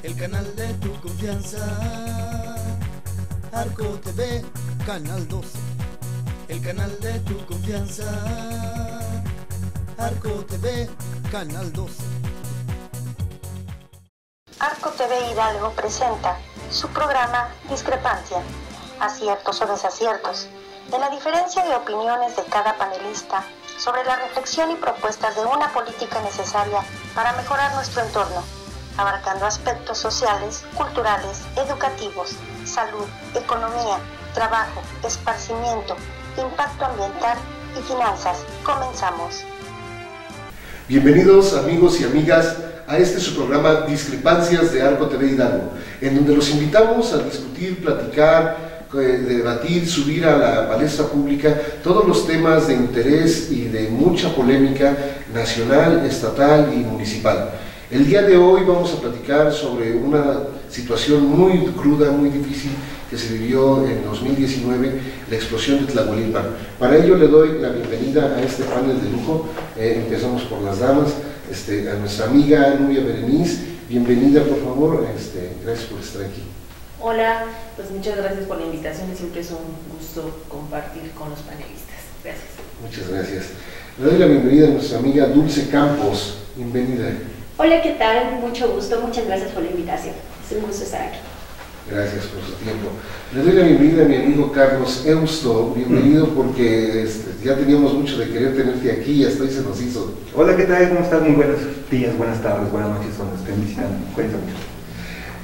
el canal de tu confianza. Arco TV, Canal 12, el canal de tu confianza. Arco TV, Canal 12. Arco TV Hidalgo presenta su programa Discrepancia, aciertos o desaciertos, de la diferencia de opiniones de cada panelista sobre la reflexión y propuestas de una política necesaria para mejorar nuestro entorno, abarcando aspectos sociales, culturales, educativos, salud, economía, trabajo, esparcimiento, impacto ambiental y finanzas. Comenzamos. Bienvenidos amigos y amigas a este su programa Discrepancias de Arco TV Hidalgo, en donde los invitamos a discutir, platicar, debatir, subir a la palestra pública todos los temas de interés y de mucha polémica nacional, estatal y municipal. El día de hoy vamos a platicar sobre una situación muy cruda, muy difícil que se vivió en 2019, la explosión de Tlahuelilpan. Para ello le doy la bienvenida a este panel de lujo. Empezamos por las damas, a nuestra amiga Nubia Berenice. Bienvenida, por favor, gracias por estar aquí. Hola, pues muchas gracias por la invitación y siempre es un gusto compartir con los panelistas. Gracias. Muchas gracias. Le doy la bienvenida a nuestra amiga Dulce Campos. Bienvenida. Hola, ¿qué tal? Mucho gusto, muchas gracias por la invitación. Es un gusto estar aquí. Gracias por su tiempo. Le doy la bienvenida a mi amigo Carlos Eusto. Bienvenido porque ya teníamos mucho de querer tenerte aquí y hasta hoy se nos hizo. Hola, ¿qué tal? ¿Cómo estás? Muy buenos días, buenas tardes, buenas noches donde estén visitando. Cuéntame mucho.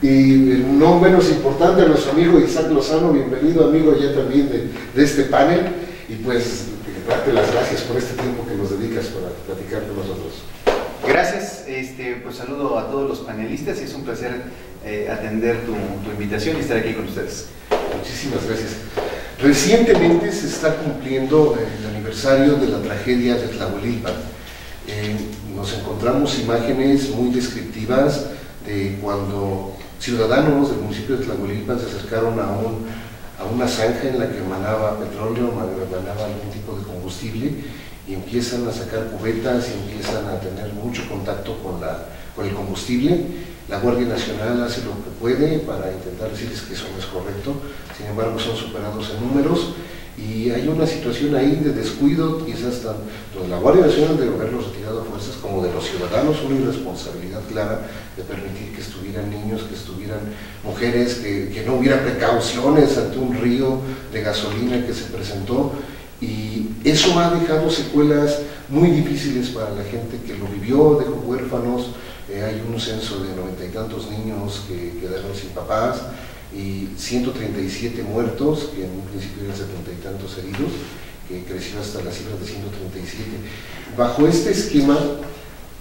Y no menos importante, a nuestro amigo Isaac Lozano. Bienvenido, amigo, ya también de este panel. Y pues, darte las gracias por este tiempo que nos dedicas para platicar con nosotros. Gracias, pues saludo a todos los panelistas y es un placer atender tu invitación y estar aquí con ustedes. Muchísimas gracias. Recientemente se está cumpliendo el aniversario de la tragedia de Tlahuelilpan. Nos encontramos imágenes muy descriptivas de cuando ciudadanos del municipio de Tlahuelilpan se acercaron a una zanja en la que emanaba petróleo, emanaba algún tipo de combustible, y empiezan a sacar cubetas y empiezan a tener mucho contacto con el combustible. La Guardia Nacional hace lo que puede para intentar decirles que eso no es correcto, sin embargo son superados en números y hay una situación ahí de descuido, quizás tanto de la Guardia Nacional de haberlos retirado a fuerzas como de los ciudadanos, una irresponsabilidad clara de permitir que estuvieran niños, que estuvieran mujeres, que no hubiera precauciones ante un río de gasolina que se presentó. Y eso ha dejado secuelas muy difíciles para la gente que lo vivió, dejó huérfanos. Hay un censo de 90 y tantos niños que quedaron sin papás y 137 muertos, que en un principio eran 70 y tantos heridos, que creció hasta la cifra de 137. Bajo este esquema,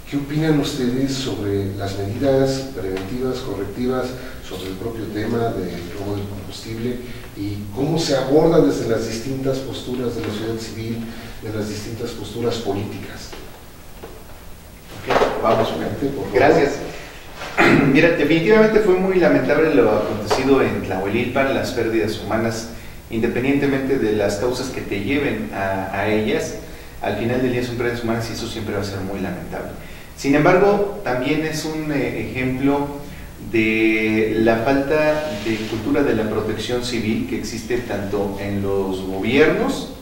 ¿qué opinan ustedes sobre las medidas preventivas, correctivas, sobre el propio tema del robo del combustible y cómo se aborda desde las distintas posturas de la sociedad civil, de las distintas posturas políticas? Okay, vamos, gracias. Mira, definitivamente fue muy lamentable lo acontecido en Tlahuelilpan, las pérdidas humanas, independientemente de las causas que te lleven a ellas, al final del día son pérdidas humanas y eso siempre va a ser muy lamentable. Sin embargo, también es un ejemplo de la falta de cultura de la protección civil que existe tanto en los gobiernos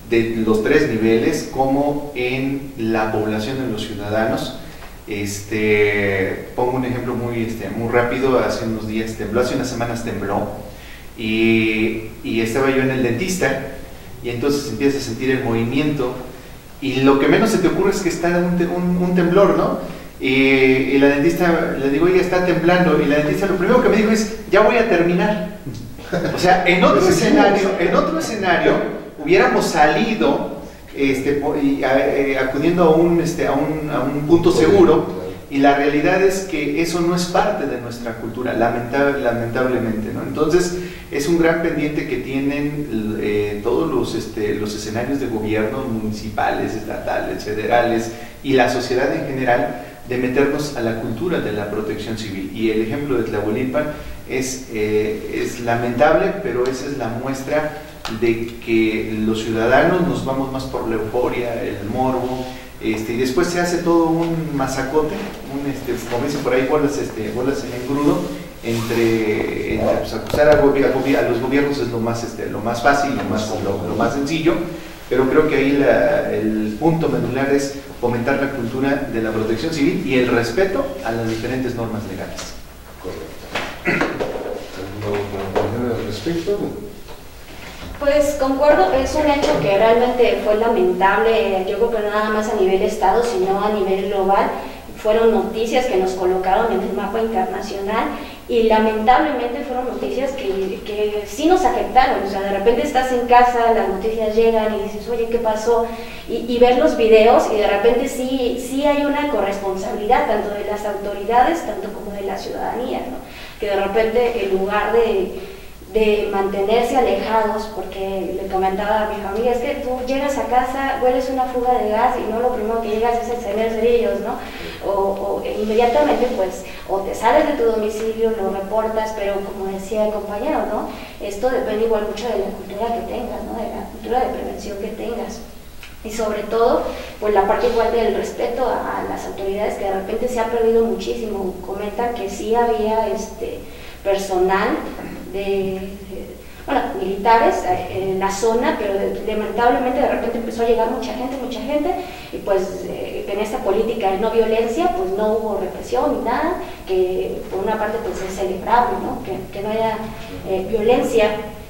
de los tres niveles como en la población, en los ciudadanos. Pongo un ejemplo muy rápido. Hace unos días tembló, hace unas semanas tembló y estaba yo en el dentista y entonces empiezas a sentir el movimiento y lo que menos se te ocurre es que está un temblor, ¿no? Y la dentista, le digo, oye, está temblando, y la dentista lo primero que me dijo es, ya voy a terminar. O sea, en otro escenario hubiéramos salido acudiendo a un punto seguro, y la realidad es que eso no es parte de nuestra cultura, lamentablemente, ¿no? Entonces es un gran pendiente que tienen todos los escenarios de gobierno municipales, estatales, federales y la sociedad en general, de meternos a la cultura de la protección civil. Y el ejemplo de Tlahuelilpan es lamentable, pero esa es la muestra de que los ciudadanos nos vamos más por la euforia, el morbo, y después se hace todo un masacote, como dicen por ahí, bolas en engrudo, entre pues, acusar a los gobiernos es lo más fácil, lo más sencillo, pero creo que ahí el punto medular es fomentar la cultura de la protección civil y el respeto a las diferentes normas legales. Correcto. ¿Alguna opinión al respecto? Pues concuerdo, es un hecho que realmente fue lamentable, yo creo que no nada más a nivel estado, sino a nivel global. Fueron noticias que nos colocaron en el mapa internacional y lamentablemente fueron noticias que sí nos afectaron. O sea, de repente estás en casa, las noticias llegan y dices, oye, ¿qué pasó? Y ver los videos y de repente sí hay una corresponsabilidad tanto de las autoridades, tanto como de la ciudadanía, ¿no? Que de repente en lugar de mantenerse alejados, porque le comentaba a mi familia, es que tú llegas a casa, hueles una fuga de gas y no lo primero que llegas es encender cerillos, ¿no? O inmediatamente pues, o te sales de tu domicilio, lo reportas, pero como decía el compañero, ¿no? Esto depende igual mucho de la cultura que tengas, ¿no? De la cultura de prevención que tengas. Y sobre todo, pues la parte igual del respeto a las autoridades, que de repente se ha perdido muchísimo. Comentan que sí había personal militares en la zona, pero lamentablemente de repente empezó a llegar mucha gente, y pues en esta política de no violencia, pues no hubo represión ni nada, que por una parte pues es celebrable, ¿no? Que no haya violencia,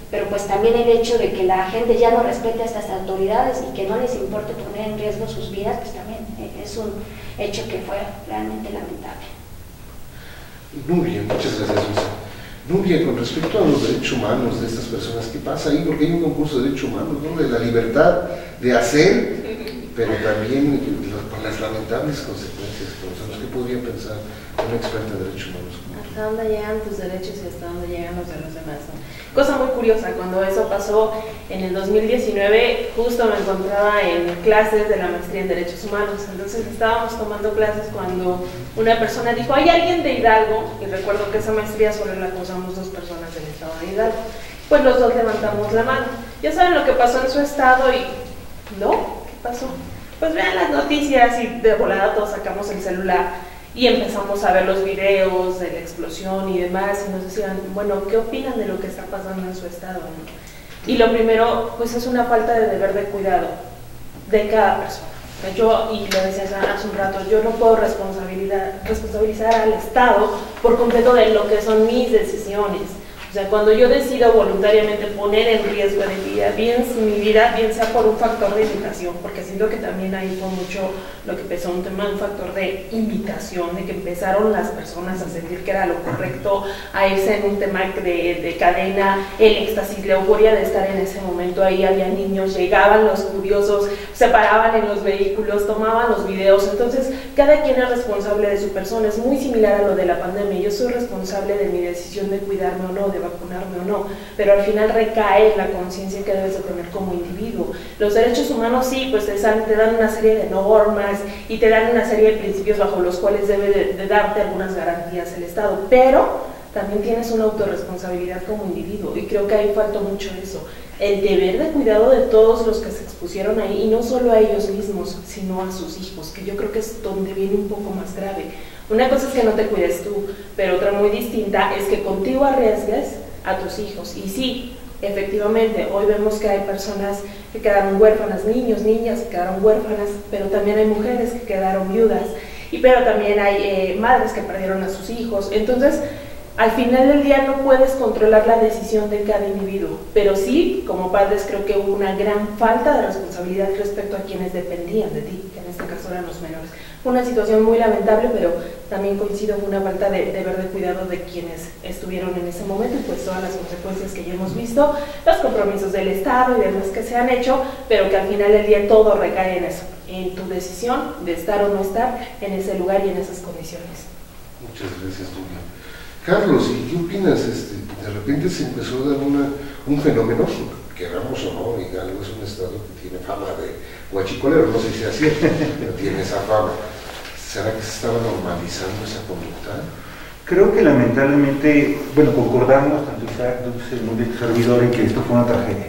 pero pues también el hecho de que la gente ya no respete a estas autoridades y que no les importe poner en riesgo sus vidas, pues también es un hecho que fue realmente lamentable. Muy bien, muchas gracias, Luisa. Nubia, con respecto a los derechos humanos de estas personas, ¿qué pasa ahí? Porque hay un concurso de derechos humanos, ¿no? De la libertad de hacer, pero también con las lamentables consecuencias que nosotros. ¿Qué podría pensar una experta en derechos humanos? ¿Hasta dónde llegan tus derechos y hasta dónde llegan los de los demás? ¿No? Cosa muy curiosa, cuando eso pasó en el 2019, justo me encontraba en clases de la maestría en Derechos Humanos. Entonces estábamos tomando clases cuando una persona dijo, ¿hay alguien de Hidalgo? Y recuerdo que esa maestría solo la cursamos 2 personas del estado de Hidalgo. Pues los 2 levantamos la mano. Ya saben lo que pasó en su estado y... ¿no? ¿Qué pasó? Pues vean las noticias y de volada todos sacamos el celular y empezamos a ver los videos de la explosión y demás, y nos decían, bueno, ¿qué opinan de lo que está pasando en su estado? ¿No? Y lo primero, pues es una falta de deber de cuidado de cada persona. Yo, y lo decía hace un rato, yo no puedo responsabilizar al Estado por completo de lo que son mis decisiones. O sea, cuando yo decido voluntariamente poner en riesgo de mi vida, bien sea por un factor de invitación, porque siento que también ahí fue mucho lo que empezó un factor de invitación, de que empezaron las personas a sentir que era lo correcto, a irse en un tema de cadena, el éxtasis, la euforia de estar en ese momento ahí, había niños, llegaban los curiosos, se paraban en los vehículos, tomaban los videos. Entonces cada quien es responsable de su persona, es muy similar a lo de la pandemia. Yo soy responsable de mi decisión de cuidarme o no, de vacunarme o no, pero al final recae la conciencia que debes de tener como individuo. Los derechos humanos sí, pues te dan una serie de normas y te dan una serie de principios bajo los cuales debe de darte algunas garantías el Estado, pero también tienes una autorresponsabilidad como individuo, y creo que ahí falta mucho eso, el deber de cuidado de todos los que se expusieron ahí, y no solo a ellos mismos, sino a sus hijos, que yo creo que es donde viene un poco más grave. Una cosa es que no te cuides tú, pero otra muy distinta es que contigo arriesgues a tus hijos. Y sí, efectivamente, hoy vemos que hay personas que quedaron huérfanas, niños, niñas que quedaron huérfanas, pero también hay mujeres que quedaron viudas, pero también hay madres que perdieron a sus hijos. Entonces, al final del día no puedes controlar la decisión de cada individuo, pero sí, como padres, creo que hubo una gran falta de responsabilidad respecto a quienes dependían de ti, que en este caso eran los menores. Fue una situación muy lamentable, pero también coincido con una falta de deber de cuidado de quienes estuvieron en ese momento, y pues todas las consecuencias que ya hemos visto, los compromisos del Estado y demás que se han hecho, pero que al final del día todo recae en eso, en tu decisión de estar o no estar en ese lugar y en esas condiciones. Muchas gracias, Julia. Carlos, ¿y qué opinas? De repente se empezó a dar un fenómeno, queramos o no, Hidalgo es un estado que tiene fama de guachicolero, no sé si sea cierto, pero tiene esa fama. ¿Será que se estaba normalizando esa conducta? Creo que lamentablemente, bueno, concordamos, tanto Isaac, Dulce, servidor, en que esto fue una tragedia.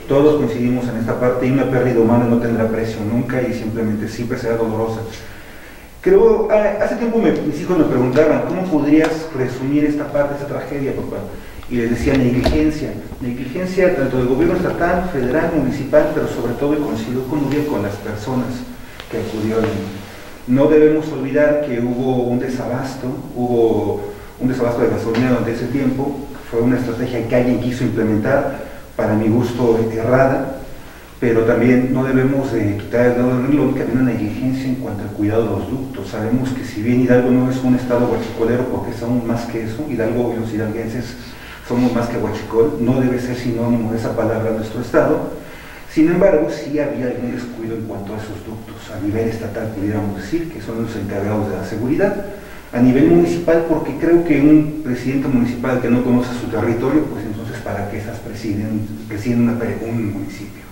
Todos coincidimos en esta parte, y una pérdida humana no tendrá precio nunca, y simplemente siempre será dolorosa. Creo, hace tiempo mis hijos me preguntaban, ¿cómo podrías resumir esta parte, esta tragedia, papá? Y les decía negligencia tanto del gobierno estatal, federal, municipal, pero sobre todo, y coincido con Nuria, con las personas que acudieron. No debemos olvidar que hubo un desabasto de gasolina durante ese tiempo. Fue una estrategia que alguien quiso implementar, para mi gusto errada, pero también no debemos quitar el dedo del renglón que había una negligencia en cuanto al cuidado de los ductos. Sabemos que si bien Hidalgo no es un estado huachicolero, porque es aún más que eso, Hidalgo y los hidalguenses somos más que huachicol, no debe ser sinónimo de esa palabra en nuestro estado. Sin embargo, sí había algún descuido en cuanto a esos ductos. A nivel estatal pudiéramos decir que son los encargados de la seguridad. A nivel municipal, porque creo que un presidente municipal que no conoce su territorio, pues entonces ¿para qué esas presiden un municipio?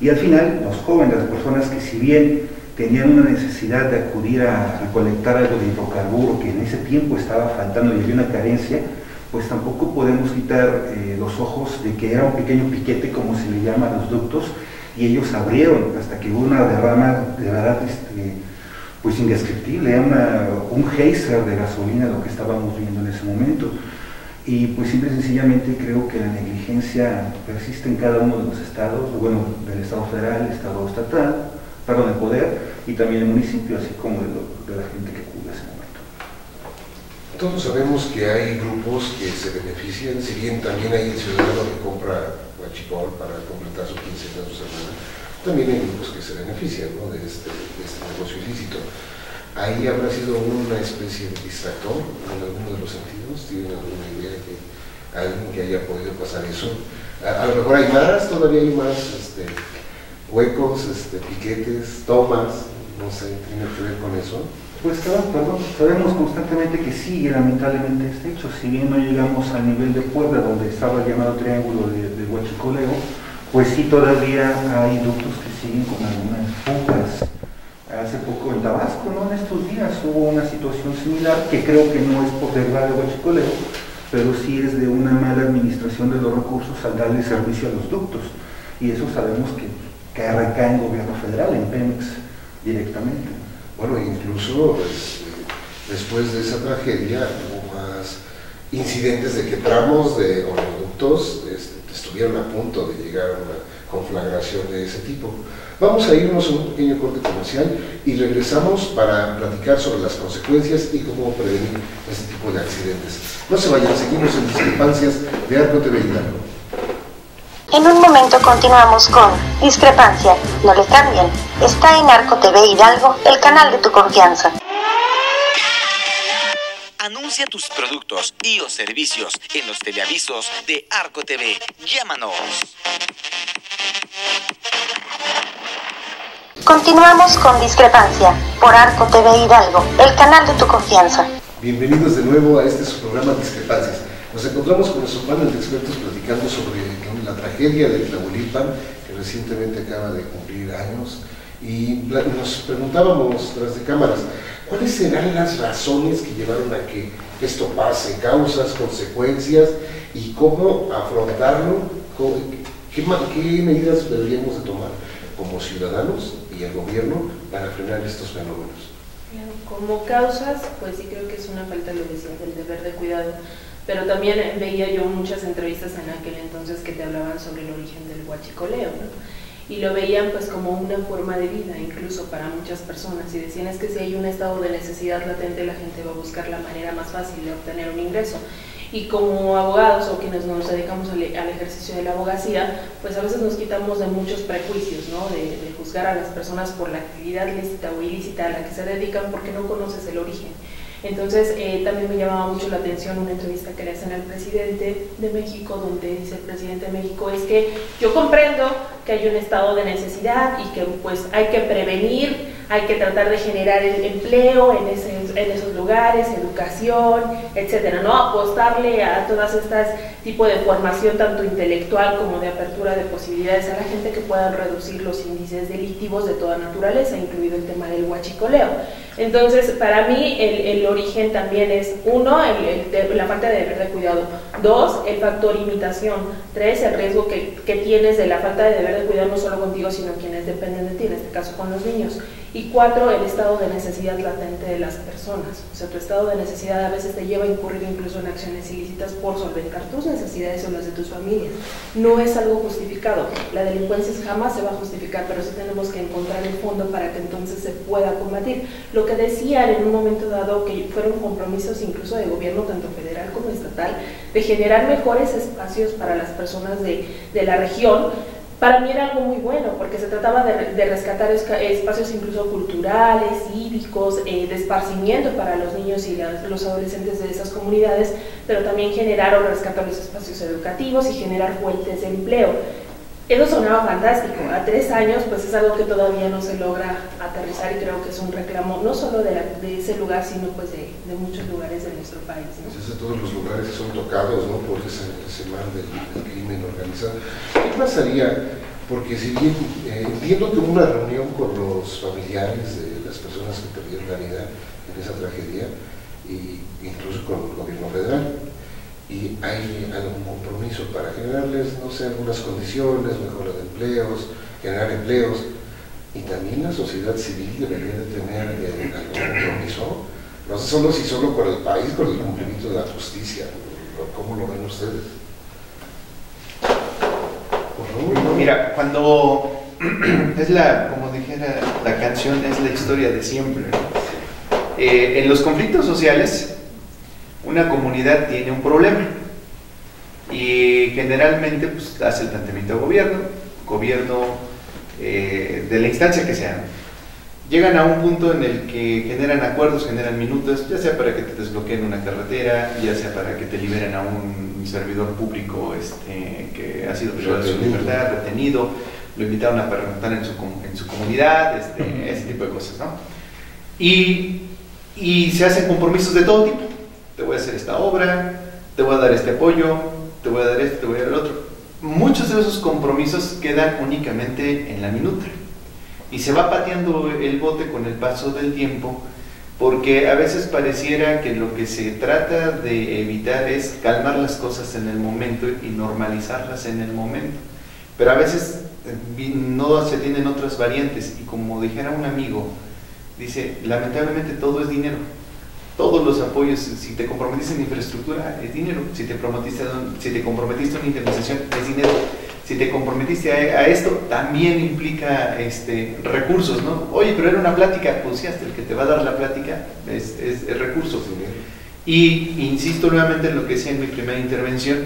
Y al final, los jóvenes, las personas que si bien tenían una necesidad de acudir a recolectar algo de hidrocarburo, que en ese tiempo estaba faltando y había una carencia, pues tampoco podemos quitar los ojos de que era un pequeño piquete, como se le llama a los ductos, y ellos abrieron hasta que hubo una derrama de verdad pues indescriptible, era un geyser de gasolina lo que estábamos viendo en ese momento. Y pues simple y sencillamente creo que la negligencia persiste en cada uno de los estados, bueno, del estado federal, estado estatal, perdón, el poder, y también el municipio, así como de la gente que acude a ese momento. Todos sabemos que hay grupos que se benefician, si bien también hay el ciudadano que compra huachicol para completar su quincena, su semana, también hay grupos que se benefician, ¿no?, de este negocio ilícito. ¿Ahí habrá sido una especie de distractor en alguno de los sentidos? ¿Tienen alguna idea de alguien que haya podido pasar eso? A lo mejor hay más, todavía hay más huecos, piquetes, tomas, no sé, ¿tiene que ver con eso? Pues sabemos constantemente que sigue lamentablemente este hecho, si bien no llegamos al nivel de Puebla, donde estaba el llamado triángulo de huachicoleo, pues sí todavía hay ductos que siguen con algunas fugas. Hace poco en Tabasco, ¿no?, en estos días hubo una situación similar, que creo que no es por derivada de huachicoleo, pero sí es de una mala administración de los recursos al darle servicio a los ductos, y eso sabemos que recae en gobierno federal, en Pemex directamente. Bueno, incluso después de esa tragedia hubo más incidentes de que tramos de oleoductos estuvieron a punto de llegar a una conflagración de ese tipo. Vamos a irnos a un pequeño corte comercial y regresamos para platicar sobre las consecuencias y cómo prevenir este tipo de accidentes. No se vayan, seguimos en Discrepancias de Arco TV Hidalgo. En un momento continuamos con Discrepancia. No le cambien. Está en Arco TV Hidalgo, el canal de tu confianza. Anuncia tus productos y o servicios en los teleavisos de Arco TV. Llámanos. Continuamos con Discrepancia por Arco TV Hidalgo, el canal de tu confianza. Bienvenidos de nuevo a su programa Discrepancias. Nos encontramos con nuestro panel de expertos platicando sobre la tragedia de Tlahuelilpan, que recientemente acaba de cumplir años, y nos preguntábamos tras de cámaras, ¿cuáles serán las razones que llevaron a que esto pase? Causas, consecuencias, y cómo afrontarlo, qué medidas deberíamos de tomar como ciudadanos y el gobierno para frenar estos fenómenos. Como causas, pues sí creo que es una falta, lo decía, del deber de cuidado, pero también veía yo muchas entrevistas en aquel entonces que te hablaban sobre el origen del huachicoleo, ¿no? Y lo veían pues como una forma de vida, incluso para muchas personas, y decían es que si hay un estado de necesidad latente, la gente va a buscar la manera más fácil de obtener un ingreso. Y como abogados o quienes nos dedicamos al ejercicio de la abogacía, pues a veces nos quitamos de muchos prejuicios, ¿no?, de juzgar a las personas por la actividad lícita o ilícita a la que se dedican porque no conoces el origen. Entonces también me llamaba mucho la atención una entrevista que le hacen al presidente de México, donde dice el presidente de México, es que yo comprendo que hay un estado de necesidad y que pues hay que prevenir, hay que tratar de generar el empleo en esos lugares, educación, etcétera, ¿no? Apostarle a todas estas tipos de formación, tanto intelectual como de apertura de posibilidades a la gente que puedan reducir los índices delictivos de toda naturaleza, incluido el tema del huachicoleo. Entonces, para mí, el origen también es, uno, la falta de deber de cuidado, dos, el factor imitación, tres, el riesgo que tienes de la falta de deber deber de cuidar no solo contigo, sino quienes dependen de ti, en este caso con los niños. Y 4, el estado de necesidad latente de las personas. O sea, tu estado de necesidad a veces te lleva a incurrir incluso en acciones ilícitas por solventar tus necesidades o las de tus familias. No es algo justificado. La delincuencia jamás se va a justificar, pero sí tenemos que encontrar el fondo para que entonces se pueda combatir. Lo que decían en un momento dado, que fueron compromisos incluso de gobierno, tanto federal como estatal, de generar mejores espacios para las personas de la región. Para mí era algo muy bueno, porque se trataba de rescatar espacios incluso culturales, cívicos, de esparcimiento para los niños y los adolescentes de esas comunidades, pero también generar o rescatar los espacios educativos y generar fuentes de empleo. Eso sonaba fantástico. A 3 años pues es algo que todavía no se logra aterrizar, y creo que es un reclamo no solo de ese lugar, sino pues de muchos lugares de nuestro país, ¿no? Pues es de todos los lugares que son tocados, ¿no?, por ese mal del crimen organizado. ¿Qué pasaría? Porque si bien entiendo que hubo una reunión con los familiares de las personas que perdieron la vida en esa tragedia, e incluso con el gobierno federal, y hay algún compromiso para generarles, no sé, algunas condiciones, mejora de empleos, generar empleos, y también la sociedad civil debería de tener algún compromiso, no sé solo con el país, con el cumplimiento de la justicia. ¿Cómo lo ven ustedes? Mira, cuando es como dijera la canción, es la historia de siempre. En los conflictos sociales, una comunidad tiene un problema y generalmente pues, hace el planteamiento al gobierno de la instancia que sea. Llegan a un punto en el que generan acuerdos, generan minutos, ya sea para que te desbloqueen una carretera, ya sea para que te liberen a un servidor público que ha sido privado de su libertad, retenido, lo invitaron a preguntar en su comunidad, ese tipo de cosas, ¿no? Y se hacen compromisos de todo tipo. Te voy a hacer esta obra, te voy a dar este apoyo, te voy a dar esto, te voy a dar el otro. Muchos de esos compromisos quedan únicamente en la minuta y se va pateando el bote con el paso del tiempo, porque a veces pareciera que lo que se trata de evitar es calmar las cosas en el momento y normalizarlas en el momento, pero a veces no se tienen otras variantes, y como dijera un amigo, dice, lamentablemente todo es dinero. Todos los apoyos, si te comprometiste en infraestructura, es dinero. Si te comprometiste en indemnización, es dinero. Si te comprometiste a esto, también implica recursos, ¿no? Oye, pero era una plática, pues sí, hasta el que te va a dar la plática es recursos. Y insisto nuevamente en lo que decía en mi primera intervención,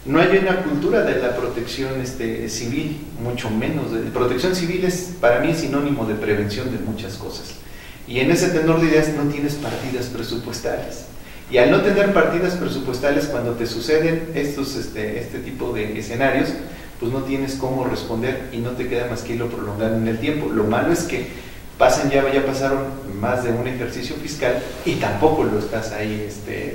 no hay una cultura de la protección civil, mucho menos. Protección civil para mí es sinónimo de prevención de muchas cosas. Y en ese tenor de ideas no tienes partidas presupuestales. Y al no tener partidas presupuestales, cuando te suceden este tipo de escenarios, pues no tienes cómo responder y no te queda más que irlo prolongando en el tiempo. Lo malo es que ya pasaron más de un ejercicio fiscal y tampoco lo estás ahí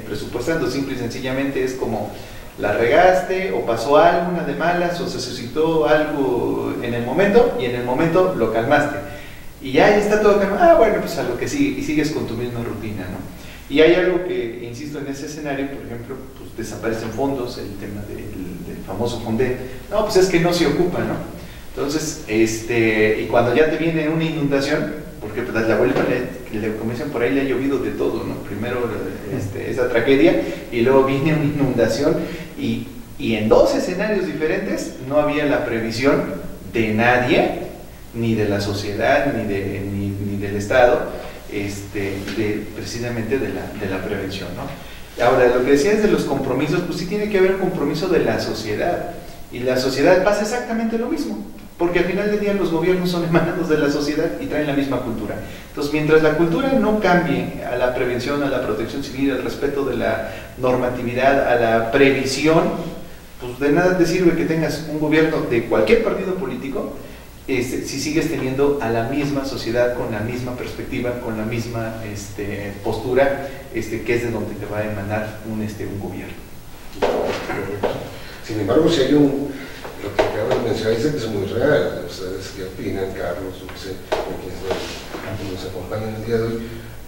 presupuestando. Simple y sencillamente es como la regaste, o pasó algo, una de malas, o se suscitó algo en el momento, y en el momento lo calmaste. Y ya está todo calmado, bueno, pues a lo que sigue, y sigues con tu misma rutina, ¿no? Y hay algo que, insisto, en ese escenario, por ejemplo, pues desaparecen fondos, el tema del famoso Fondet, no, pues es que no se ocupa, ¿no? Entonces, y cuando ya te viene una inundación, porque pues la vuelta, como dicen por ahí, le ha llovido de todo, ¿no? Primero esa tragedia, y luego viene una inundación, y en 2 escenarios diferentes no había la previsión de nadie, ni de la sociedad, ni del Estado, precisamente de la prevención, ¿no? Ahora, lo que decías de los compromisos, pues sí tiene que haber un compromiso de la sociedad, y la sociedad pasa exactamente lo mismo, porque al final del día los gobiernos son emanados de la sociedad y traen la misma cultura. Entonces, mientras la cultura no cambie a la prevención, a la protección civil, al respeto de la normatividad, a la previsión, pues de nada te sirve que tengas un gobierno de cualquier partido político, si sigues teniendo a la misma sociedad con la misma perspectiva, con la misma postura, que es de donde te va a emanar un gobierno. Sin embargo, si hay lo que acabas de mencionar, dice que es muy real. Ustedes qué opinan, Carlos, no sé, quienes nos acompañan el día de hoy,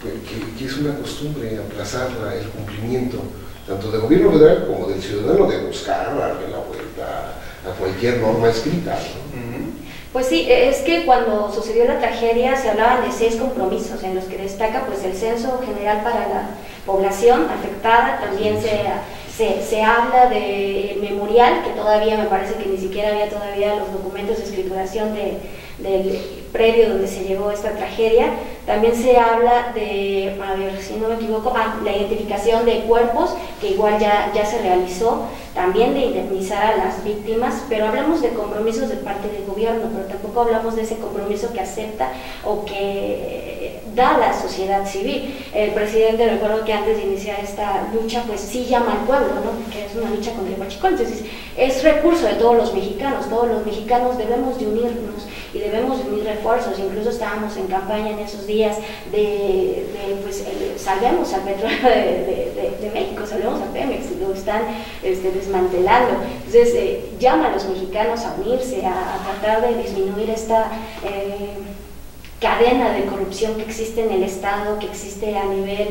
pues, que es una costumbre aplazar el cumplimiento, tanto del gobierno federal como del ciudadano, de buscar darle la vuelta a cualquier norma escrita, ¿no? Pues sí, es que cuando sucedió la tragedia se hablaban de 6 compromisos en los que destaca pues el censo general para la población afectada, también se habla de memorial, que todavía me parece que ni siquiera había todavía los documentos de escrituración del predio donde se llevó esta tragedia. También se habla de, a ver si no me equivoco, la identificación de cuerpos, que igual ya se realizó, también de indemnizar a las víctimas, pero hablamos de compromisos de parte del gobierno, pero tampoco hablamos de ese compromiso que acepta o que da la sociedad civil. El presidente, recuerdo que antes de iniciar esta lucha, pues sí llama al pueblo, ¿no? Que es una lucha contra el huachicol, entonces es recurso de todos los mexicanos debemos de unirnos y debemos de unir refuerzos. Incluso estábamos en campaña en esos días de pues, salvemos al petróleo de México, salvemos a Pemex, lo están desmantelando. Entonces llama a los mexicanos a unirse, a tratar de disminuir esta cadena de corrupción que existe en el Estado, que existe a nivel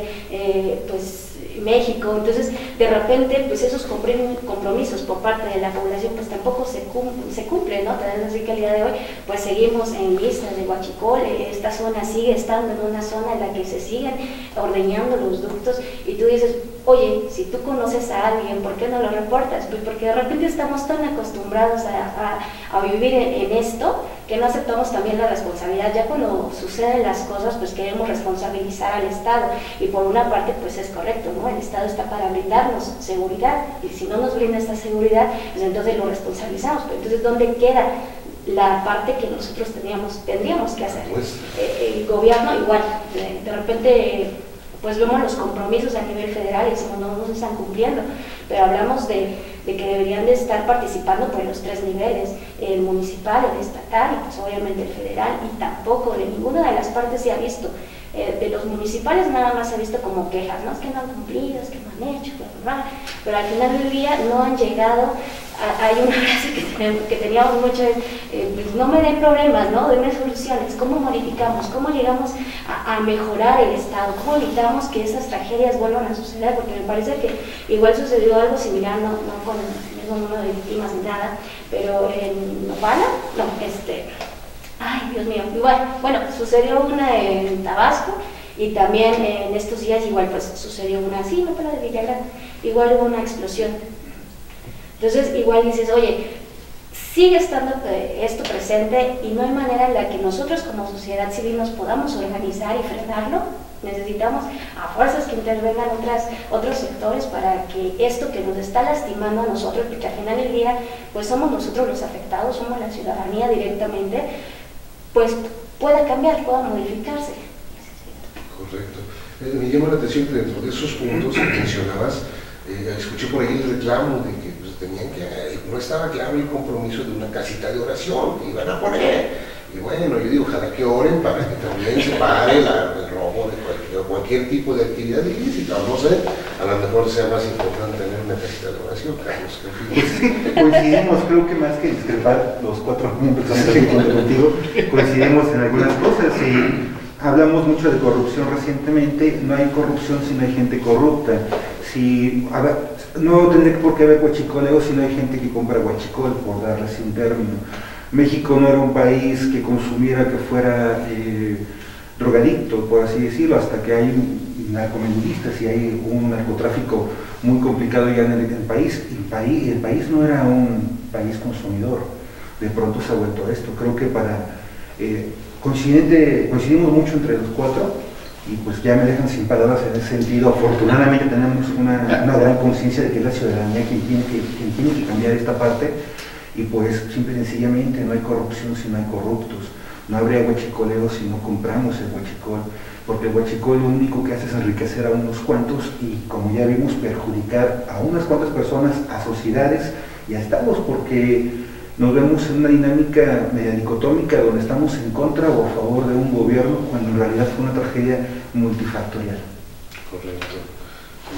pues México. Entonces de repente pues esos compromisos por parte de la población pues tampoco se cumplen, ¿no? Tal vez así que el día de hoy pues seguimos en vistas de huachicol, esta zona sigue estando en una zona en la que se siguen ordeñando los ductos, y tú dices, oye, si tú conoces a alguien, ¿por qué no lo reportas? Pues porque de repente estamos tan acostumbrados a vivir en esto, que no aceptamos también la responsabilidad. Ya cuando suceden las cosas, pues queremos responsabilizar al Estado, y por una parte pues es correcto, ¿no? El Estado está para brindarnos seguridad, y si no nos brinda esta seguridad, pues entonces lo responsabilizamos. Pero entonces, ¿dónde queda la parte que nosotros tendríamos que hacer? El gobierno igual, de repente pues vemos los compromisos a nivel federal y decimos no se están cumpliendo, pero hablamos de que deberían de estar participando por los 3 niveles, el municipal, el estatal y pues obviamente el federal, y tampoco de ninguna de las partes se ha visto. De los municipales nada más se ha visto como quejas, ¿no? Es que no han cumplido, es que no han hecho, pero al final del día no han llegado. Hay una frase que teníamos mucho, pues no me den problemas, ¿no? Denme soluciones. ¿Cómo modificamos? ¿Cómo llegamos a mejorar el Estado? ¿Cómo evitamos que esas tragedias vuelvan a suceder? Porque me parece que igual sucedió algo similar, no con el mismo número de víctimas ni nada, pero en Nopala, ay Dios mío, igual, bueno, sucedió una en Tabasco, y también en estos días igual pues sucedió una así, no para de Villagrán, igual hubo una explosión. Entonces igual dices, oye, sigue estando esto presente y no hay manera en la que nosotros como sociedad civil nos podamos organizar y frenarlo. Necesitamos a fuerzas que intervengan otros sectores para que esto que nos está lastimando a nosotros, porque al final del día pues somos nosotros los afectados, somos la ciudadanía directamente, pues pueda cambiar, pueda modificarse. Correcto. Me llama la atención que dentro de esos puntos que mencionabas, escuché por ahí el reclamo de que pues, no estaba claro el compromiso de una casita de oración que iban a poner. Y bueno, yo digo, ojalá que oren para que también se pare el robo de cualquier tipo de actividad ilícita, o no sé, a lo mejor sea más importante tener una casita de oración, Carlos. Coincidimos, creo que más que discrepar, los 4 miembros que estamos aquí contigo, coincidimos en algunas cosas. Y hablamos mucho de corrupción recientemente. No hay corrupción si no hay gente corrupta. No tendría por qué haber huachicoleo si no hay gente que compra huachicol, por darles un término. México no era un país que consumiera, que fuera drogadicto, por así decirlo, hasta que hay narcomenudistas y hay un narcotráfico muy complicado ya en el país. El país no era un país consumidor, de pronto se ha vuelto esto. Creo que coincidimos mucho entre los 4, y pues ya me dejan sin palabras en ese sentido. Afortunadamente tenemos una gran conciencia de que es la ciudadanía quien tiene que cambiar esta parte. Y pues simple y sencillamente no hay corrupción si no hay corruptos, no habría huachicoleo si no compramos el huachicol, porque el huachicol lo único que hace es enriquecer a unos cuantos y, como ya vimos, perjudicar a unas cuantas personas, a sociedades y a estados, porque nos vemos en una dinámica media dicotómica donde estamos en contra o a favor de un gobierno, cuando en realidad fue una tragedia multifactorial. Correcto.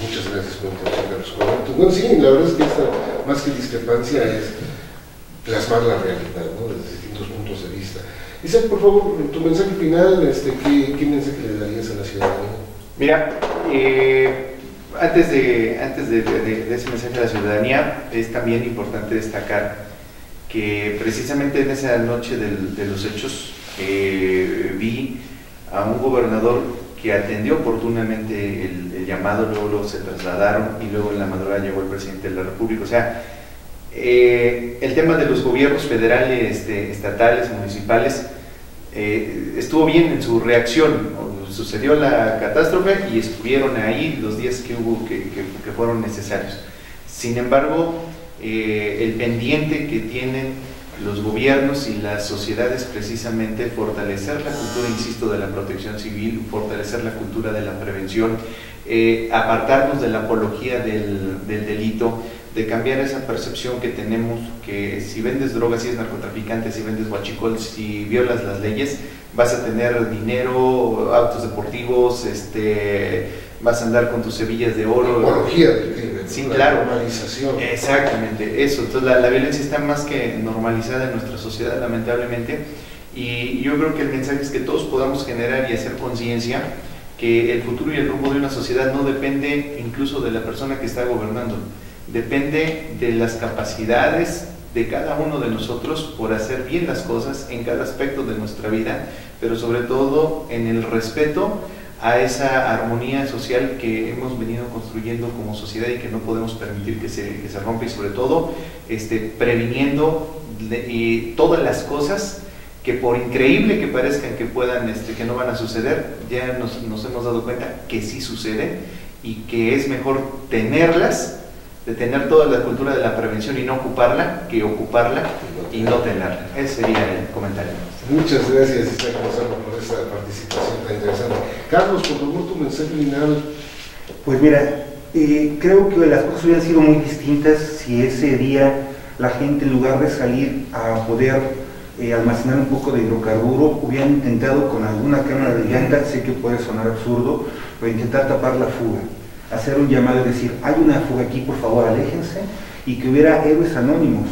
Muchas gracias por intervenir, Carlos. Bueno, sí, la verdad es que esta, más que discrepancia, es plasmar la realidad, ¿no? Desde distintos puntos de vista. Isaac, por favor, tu mensaje final, ¿qué mensaje le darías a la ciudadanía? Mira, antes de ese mensaje a la ciudadanía, es también importante destacar que precisamente en esa noche de los hechos vi a un gobernador que atendió oportunamente el llamado, luego se trasladaron y luego en la madrugada llegó el presidente de la República. O sea, el tema de los gobiernos federales, estatales, municipales, estuvo bien en su reacción. Sucedió la catástrofe y estuvieron ahí los días que hubo que fueron necesarios. Sin embargo, el pendiente que tienen los gobiernos y las sociedades precisamente fortalecer la cultura, insisto, de la protección civil, fortalecer la cultura de la prevención, apartarnos de la apología del delito, de cambiar esa percepción que tenemos que si vendes drogas, si es narcotraficante, si vendes huachicol, si violas las leyes, vas a tener dinero, autos deportivos, vas a andar con tus hebillas de oro. La apología del crimen, sí, la claro. normalización. Exactamente, eso. Entonces la violencia está más que normalizada en nuestra sociedad, lamentablemente, y yo creo que el mensaje es que todos podamos generar y hacer conciencia que el futuro y el rumbo de una sociedad no depende incluso de la persona que está gobernando, depende de las capacidades de cada uno de nosotros por hacer bien las cosas en cada aspecto de nuestra vida, pero sobre todo en el respeto a esa armonía social que hemos venido construyendo como sociedad y que no podemos permitir que se rompa, y sobre todo previniendo todas las cosas que por increíble que parezcan que puedan, que no van a suceder, ya nos hemos dado cuenta que sí suceden y que es mejor tenerlas, de tener toda la cultura de la prevención y no ocuparla, que ocuparla y no tenerla. Ese sería el comentario. Muchas gracias, Isaac Gonzalo, por esta participación tan interesante. Carlos, por favor, tu mensaje final. Pues mira, creo que las cosas hubieran sido muy distintas si ese día la gente, en lugar de salir a poder almacenar un poco de hidrocarburo, hubieran intentado con alguna cámara de llanta, sé que puede sonar absurdo, pero intentar tapar la fuga, hacer un llamado y decir, hay una fuga aquí, por favor, aléjense, y que hubiera héroes anónimos,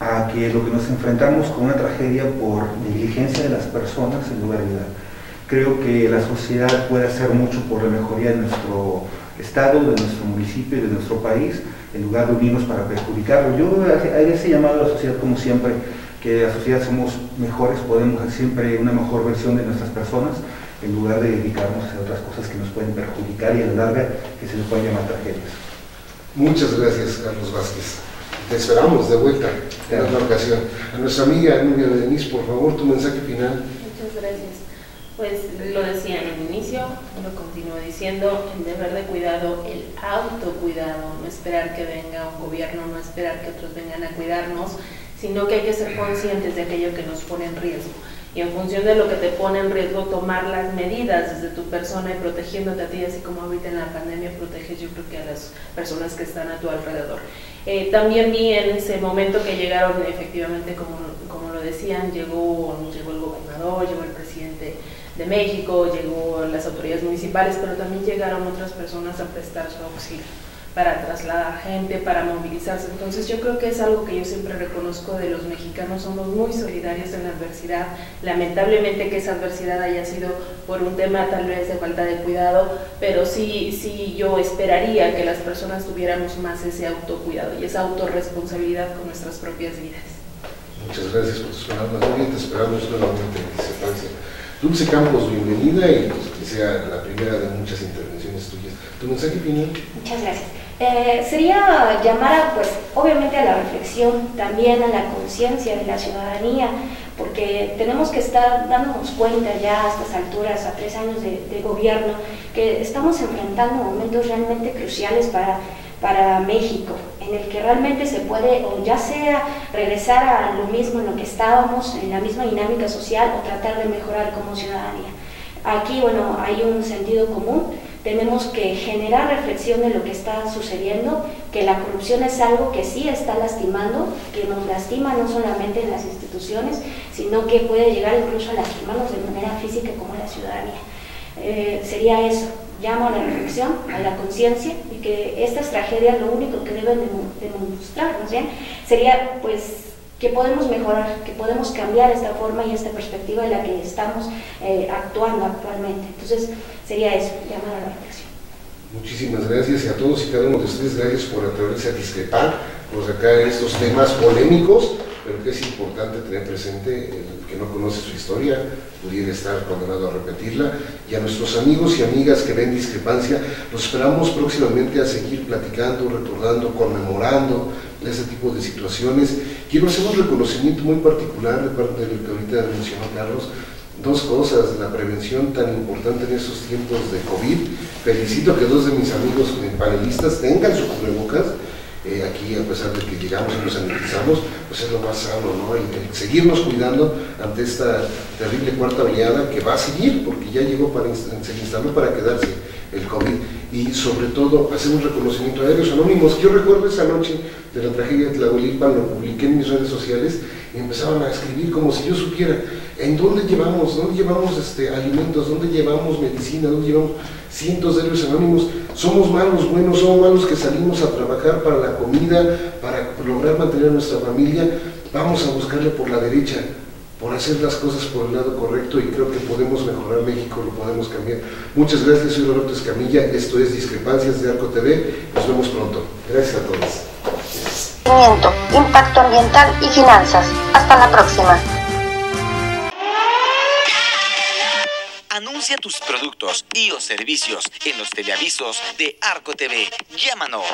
a que lo que nos enfrentamos con una tragedia por negligencia de las personas en lugar de ayudar. Creo que la sociedad puede hacer mucho por la mejoría de nuestro estado, de nuestro municipio y de nuestro país, en lugar de unirnos para perjudicarlo. Yo haré ese llamado a la sociedad, como siempre, que la sociedad somos mejores, podemos hacer siempre una mejor versión de nuestras personas, en lugar de dedicarnos a otras cosas que nos pueden perjudicar y a la larga que se nos pueden llamar tragedias. Muchas gracias, Carlos Vázquez. Te esperamos de vuelta en otra ocasión. A nuestra amiga Nubia Denise, por favor, tu mensaje final. Muchas gracias. Pues lo decía en el inicio, lo continúo diciendo, el deber de cuidado, el autocuidado, no esperar que venga un gobierno, no esperar que otros vengan a cuidarnos, sino que hay que ser conscientes de aquello que nos pone en riesgo. Y en función de lo que te pone en riesgo, tomar las medidas desde tu persona y protegiéndote a ti, así como ahorita en la pandemia proteges, yo creo que a las personas que están a tu alrededor. También vi en ese momento que llegaron, efectivamente, como lo decían, llegó el gobernador, llegó el presidente de México, llegó las autoridades municipales, pero también llegaron otras personas a prestar su auxilio, para trasladar gente, para movilizarse. Entonces yo creo que es algo que yo siempre reconozco de los mexicanos, somos muy solidarios en la adversidad. Lamentablemente que esa adversidad haya sido por un tema tal vez de falta de cuidado, pero sí yo esperaría que las personas tuviéramos más ese autocuidado y esa autorresponsabilidad con nuestras propias vidas. Muchas gracias por tus palabras, Nubia, te esperamos nuevamente en Discrepancia. Dulce Campos, bienvenida y pues, que sea la primera de muchas intervenciones tuyas. ¿Tu mensaje final? Muchas gracias. Sería llamar, pues, obviamente a la reflexión, también a la conciencia de la ciudadanía, porque tenemos que estar dándonos cuenta ya a estas alturas, a 3 años de gobierno, que estamos enfrentando momentos realmente cruciales para México, en el que realmente se puede, o ya sea regresar a lo mismo en lo que estábamos, en la misma dinámica social, o tratar de mejorar como ciudadanía. Aquí, bueno, hay un sentido común, tenemos que generar reflexión de lo que está sucediendo, que la corrupción es algo que sí está lastimando, que nos lastima no solamente en las instituciones, sino que puede llegar incluso a lastimarnos de manera física como la ciudadanía. Sería eso, llamo a la reflexión, a la conciencia, y que estas tragedias lo único que deben demostrar, más bien, sería pues que podemos mejorar, que podemos cambiar esta forma y esta perspectiva en la que estamos actuando actualmente. Entonces sería eso, llamar a la reflexión. Muchísimas gracias y a todos y cada uno de ustedes, gracias por atreverse a discrepar pues acá estos temas polémicos, pero que es importante tener presente, el que no conoce su historia pudiera estar condenado a repetirla, y a nuestros amigos y amigas que ven Discrepancia, los esperamos próximamente a seguir platicando, recordando, conmemorando ese tipo de situaciones. Quiero hacer un reconocimiento muy particular de parte de lo que ahorita mencionó Carlos. Dos cosas, la prevención tan importante en estos tiempos de COVID. Felicito que dos de mis amigos panelistas tengan su cubrebocas. Aquí, a pesar de que llegamos y nos sanitizamos, pues es lo más sano, ¿no? El seguirnos cuidando ante esta terrible cuarta oleada que va a seguir, porque ya llegó se instaló para quedarse el COVID, y sobre todo hacer un reconocimiento a Héroes Anónimos. Yo recuerdo esa noche de la tragedia de Tlahuelilpan, lo publiqué en mis redes sociales y empezaban a escribir como si yo supiera en dónde llevamos alimentos, dónde llevamos medicina, dónde llevamos cientos de Héroes Anónimos. Somos malos buenos, somos malos que salimos a trabajar para la comida, para lograr mantener a nuestra familia. Vamos a buscarle por la derecha, por hacer las cosas por el lado correcto, y creo que podemos mejorar México, lo podemos cambiar. Muchas gracias, soy Roberto Escamilla, esto es Discrepancias de Arco TV, nos vemos pronto. Gracias a todos. Impacto ambiental y finanzas. Hasta la próxima. Anuncia tus productos y o servicios en los teleavisos de Arco TV. Llámanos.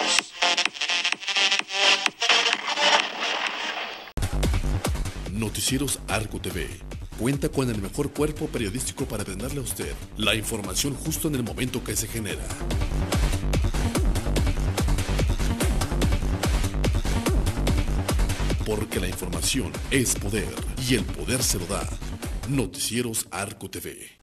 Noticieros Arco TV cuenta con el mejor cuerpo periodístico para brindarle a usted la información justo en el momento que se genera. Porque la información es poder y el poder se lo da Noticieros Arco TV.